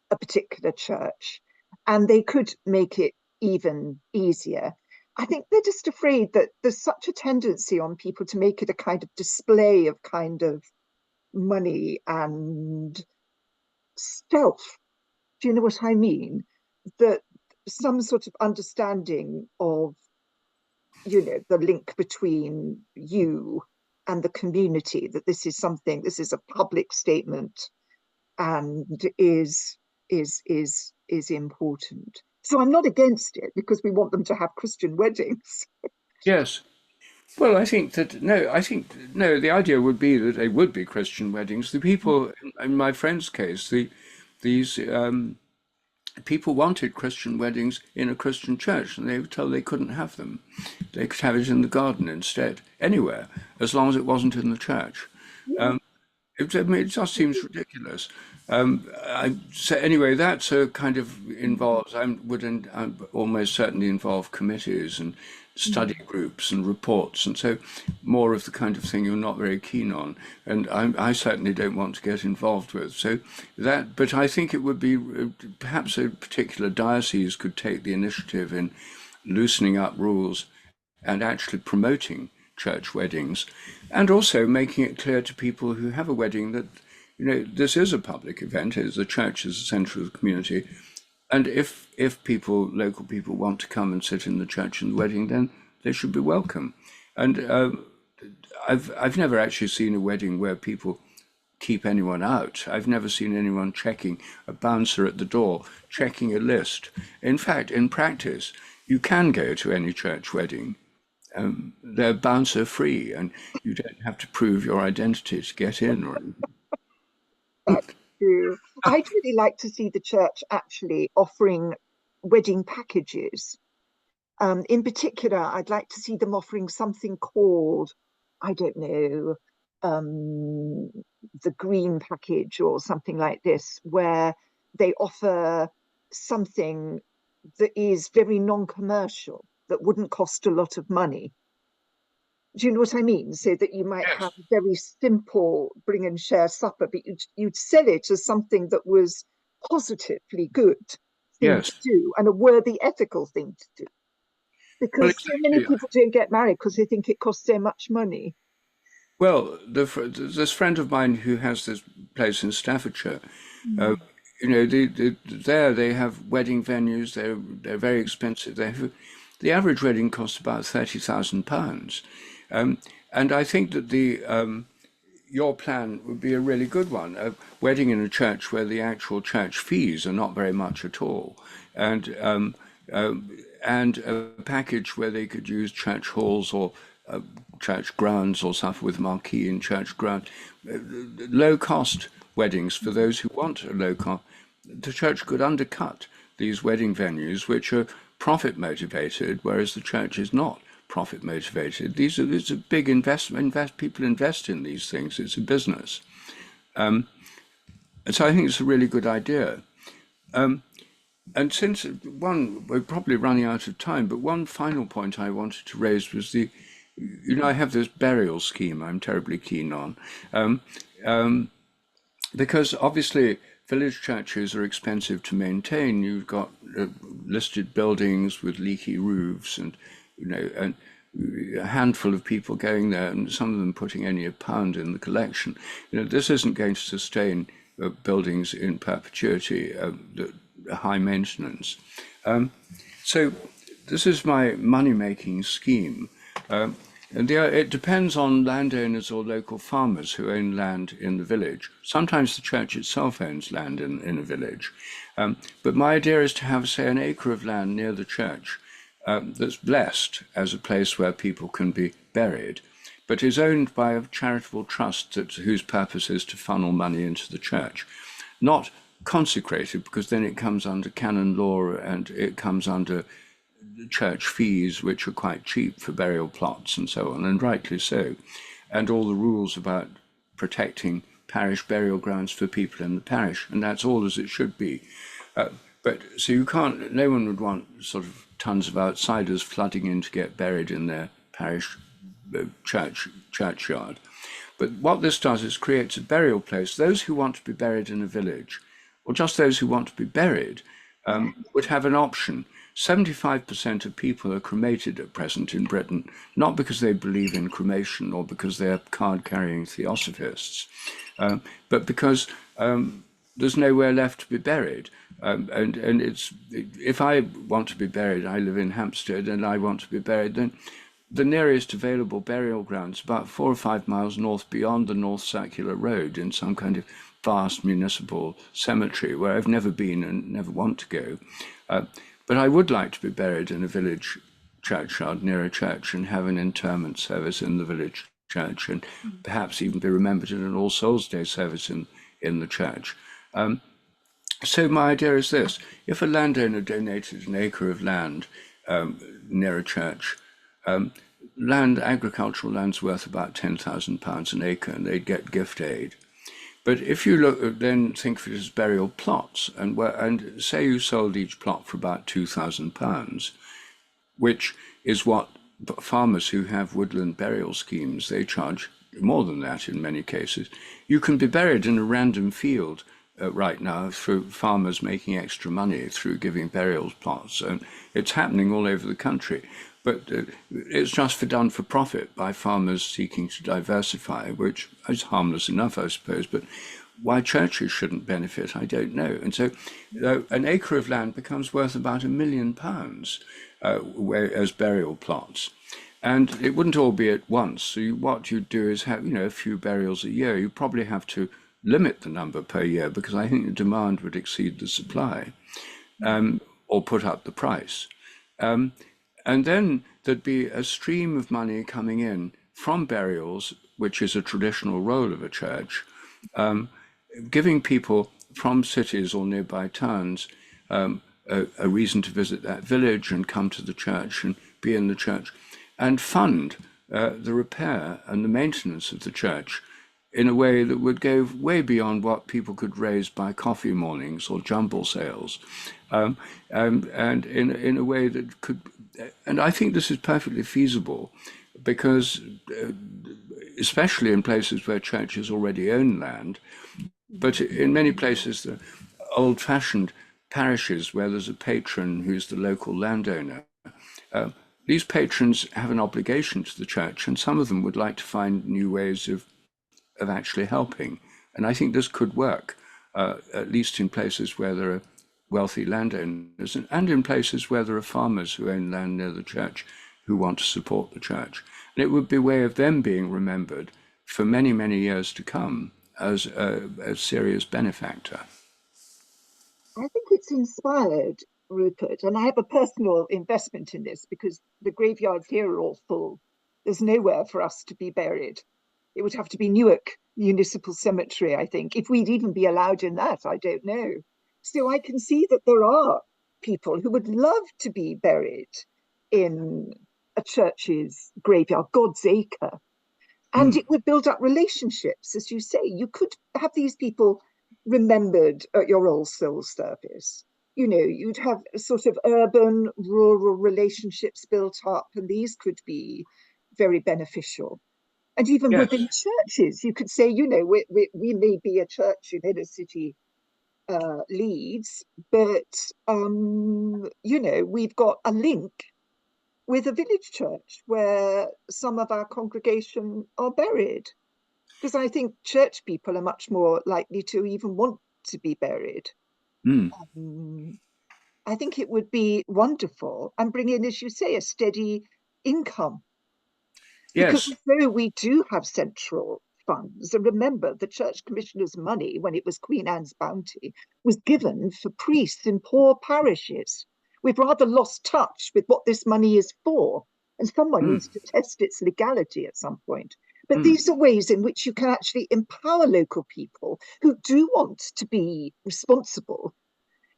a particular church, and they could make it even easier. I think they're just afraid that there's such a tendency on people to make it a kind of display of kind of money and stealth. Do you know what I mean? That some sort of understanding of, the link between you and the community, that this is a public statement and is important. So I'm not against it because we want them to have Christian weddings. Yes. Well, I think no. The idea would be that they would be Christian weddings. The people, in my friend's case, these people wanted Christian weddings in a Christian church, and they were told they couldn't have them. They could have it in the garden instead, anywhere, as long as it wasn't in the church. Yeah. I mean, it just seems ridiculous. So anyway, that's a kind of involves. I would almost certainly involve committees and study groups and reports, and so more of the kind of thing you're not very keen on, and I certainly don't want to get involved with. So that, but I think it would be perhaps a particular diocese could take the initiative in loosening up rules and actually promoting church weddings, and also making it clear to people who have a wedding that, this is a public event. The church is the centre of the community, and if people, local people, want to come and sit in the church in the wedding, then they should be welcome. And I've never actually seen a wedding where people keep anyone out. I've never seen anyone checking a bouncer at the door, checking a list. In fact, in practice, you can go to any church wedding. They're bouncer free, and you don't have to prove your identity to get in. That's true. I'd really like to see the church actually offering wedding packages. In particular, I'd like to see them offering something called, I don't know, the green package or something like this, where they offer something that is very non-commercial, that wouldn't cost a lot of money. Do you know what I mean? So that you might have Yes, a very simple bring and share supper, but you'd sell it as something that was positively good thing to yes. do and a worthy ethical thing to do. Well, Because so many exactly. people don't get married because they think it costs so much money. Well, this friend of mine who has this place in Staffordshire, uh, Mm. there they have wedding venues. They're very expensive. The average wedding costs about £30,000, and I think that the your plan would be a really good one. A wedding in a church where the actual church fees are not very much at all, and and a package where they could use church halls or church grounds or stuff with marquee in church ground. Low cost weddings for those who want a low cost. The church could undercut these wedding venues, which are profit motivated, whereas the church is not profit motivated. It's a big investment. People invest in these things. It's a business, and so I think it's a really good idea. And since we're probably running out of time, but one final point I wanted to raise was I have this burial scheme I'm terribly keen on, because obviously village churches are expensive to maintain. You've got listed buildings with leaky roofs, and a handful of people going there, and some of them putting only £1 in the collection. This isn't going to sustain buildings in perpetuity, high maintenance. So this is my money-making scheme. And it depends on landowners or local farmers who own land in the village. Sometimes the church itself owns land in a village. But my idea is to have, say, an acre of land near the church that's blessed as a place where people can be buried, but is owned by a charitable trust whose purpose is to funnel money into the church. Not consecrated, because then it comes under canon law and it comes under church fees, which are quite cheap for burial plots and so on, and rightly so, and all the rules about protecting parish burial grounds for people in the parish, and that's all as it should be. But so you can't, no one would want sort of tons of outsiders flooding in to get buried in their parish churchyard. But what this does is creates a burial place. Those who want to be buried in a village, or just those who want to be buried, Yeah. would have an option. 75% of people are cremated at present in Britain, not because they believe in cremation or because they're card-carrying theosophists, but because there's nowhere left to be buried. And it's, if I want to be buried, I live in Hampstead, and I want to be buried, then the nearest available burial grounds about 4 or 5 miles north beyond the North Circular Road in some kind of vast municipal cemetery where I've never been and never want to go. But I would like to be buried in a village churchyard near a church and have an interment service in the village church, and perhaps even be remembered in an All Souls Day service in the church. So my idea is this: if a landowner donated an acre of land near a church, agricultural land's worth about £10,000 an acre, and they'd get gift aid. But if you look, then think of it as burial plots, and say you sold each plot for about £2,000, which is what farmers who have woodland burial schemes, they charge more than that in many cases. You can be buried in a random field right now through farmers making extra money through giving burial plots, and it's happening all over the country. But it's just done for profit by farmers seeking to diversify, which is harmless enough, I suppose. But why churches shouldn't benefit, I don't know. And so an acre of land becomes worth about £1 million as burial plots. And it wouldn't all be at once. So what you'd do is have, a few burials a year. You probably have to limit the number per year, because I think the demand would exceed the supply, or put up the price. And then there'd be a stream of money coming in from burials, which is a traditional role of a church, giving people from cities or nearby towns a reason to visit that village and come to the church and be in the church, and fund the repair and the maintenance of the church in a way that would go way beyond what people could raise by coffee mornings or jumble sales, and in a way that could. And I think this is perfectly feasible, because especially in places where churches already own land, but in many places, the old-fashioned parishes where there's a patron who's the local landowner, these patrons have an obligation to the church, and some of them would like to find new ways of actually helping. And I think this could work, at least in places where there are wealthy landowners, and in places where there are farmers who own land near the church who want to support the church. And it would be a way of them being remembered for many, many years to come as a serious benefactor. I think it's inspired, Rupert, and I have a personal investment in this, because the graveyards here are all full. There's nowhere for us to be buried. It would have to be Newark Municipal Cemetery, I think. If we'd even be allowed in that, I don't know. So I can see that there are people who would love to be buried in a church's graveyard, God's acre. And it would build up relationships, as you say. You could have these people remembered at your All Souls service. You'd have sort of urban, rural relationships built up, and these could be very beneficial. And even within churches, you could say, we may be a church in inner city Leeds, but we've got a link with a village church where some of our congregation are buried, because I think church people are much more likely to even want to be buried. I think it would be wonderful and bring in, as you say, a steady income. Because although we do have central funds, and remember, the Church Commissioner's money, when it was Queen Anne's bounty, was given for priests in poor parishes. We've rather lost touch with what this money is for, and someone needs to test its legality at some point. But these are ways in which you can actually empower local people who do want to be responsible.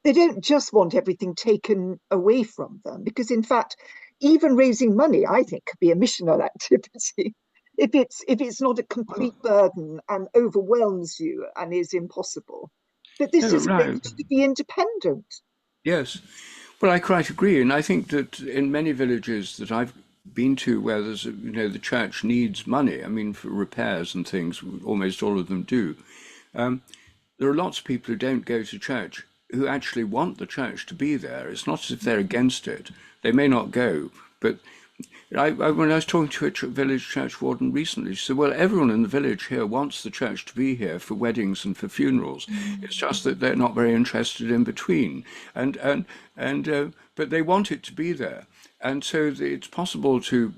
They don't just want everything taken away from them, because in fact, even raising money, I think, could be a missional activity if it's not a complete burden and overwhelms you and is impossible. But this is meant to be independent. Yes. Well, I quite agree. And I think that in many villages that I've been to where there's, the church needs money, I mean, for repairs and things, almost all of them do. There are lots of people who don't go to church who actually want the church to be there. It's not as if they're against it. They may not go, but when I was talking to a village church warden recently, she said, well, everyone in the village here wants the church to be here for weddings and for funerals. It's just that they're not very interested in between. But they want it to be there. And so it's possible to,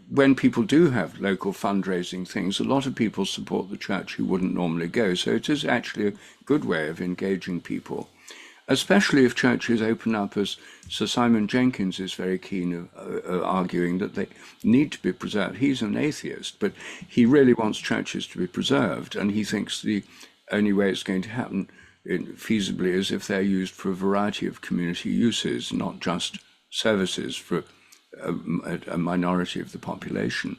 when people do have local fundraising things, a lot of people support the church who wouldn't normally go. So it is actually a good way of engaging people. especially if churches open up, as Sir Simon Jenkins is very keen of arguing, that they need to be preserved. He's an atheist, but he really wants churches to be preserved, and he thinks the only way it's going to happen feasibly is if they're used for a variety of community uses, not just services for a minority of the population.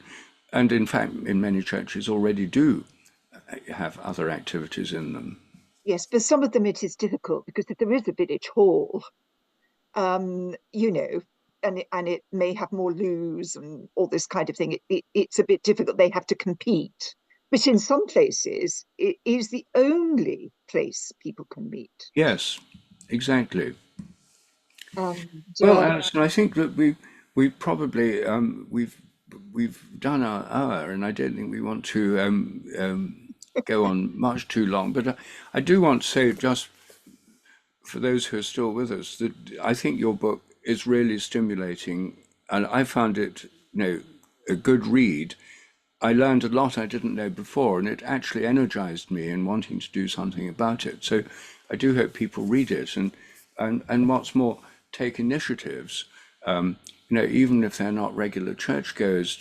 And in fact, in many churches already do have other activities in them. Yes, for some of them it is difficult because if there is a village hall, you know, and it may have more loos and all this kind of thing, it's a bit difficult. They have to compete. But in some places, it is the only place people can meet. Yes, exactly. And Well, Alison, I think that we probably we've done our hour, and I don't think we want to go on much too long. But I do want to say, just for those who are still with us, that I think your book is really stimulating, and I found it, a good read. I learned a lot I didn't know before, and it actually energized me in wanting to do something about it. So I do hope people read it, and what's more, take initiatives. Even if they're not regular churchgoers,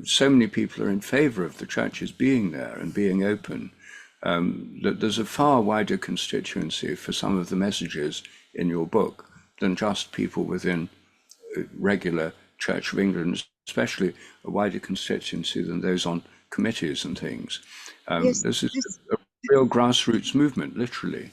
so many people are in favor of the churches being there and being open. That there's a far wider constituency for some of the messages in your book than just people within regular Church of England, especially a wider constituency than those on committees and things. yes, This is a real grassroots movement, literally.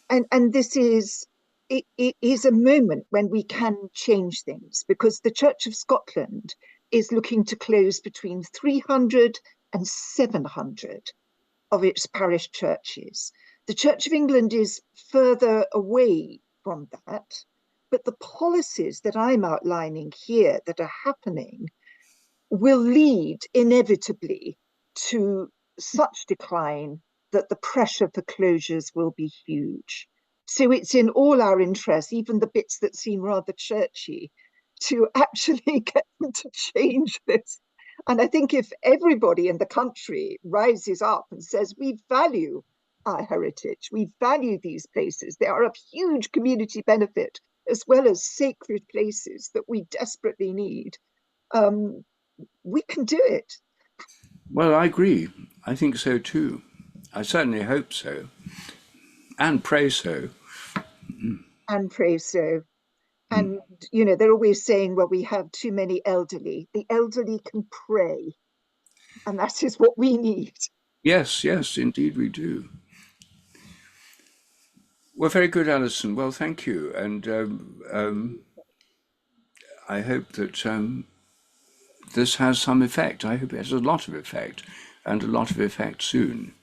and this is it is a moment when we can change things because the Church of Scotland is looking to close between 300 and 700 of its parish churches. The Church of England is further away from that, but the policies that I'm outlining here that are happening will lead inevitably to such decline that the pressure for closures will be huge. So it's in all our interests, even the bits that seem rather churchy, to actually get them to change this. And I think if everybody in the country rises up and says, we value our heritage, we value these places, they are of huge community benefit, as well as sacred places that we desperately need, we can do it. Well, I agree. I think so too. I certainly hope so, and pray so. And pray so. And, they're always saying, well, we have too many elderly. The elderly can pray. And that is what we need. Yes, yes, indeed we do. Well, very good, Alison. Well, thank you. And I hope that this has some effect. I hope it has a lot of effect, and a lot of effect soon.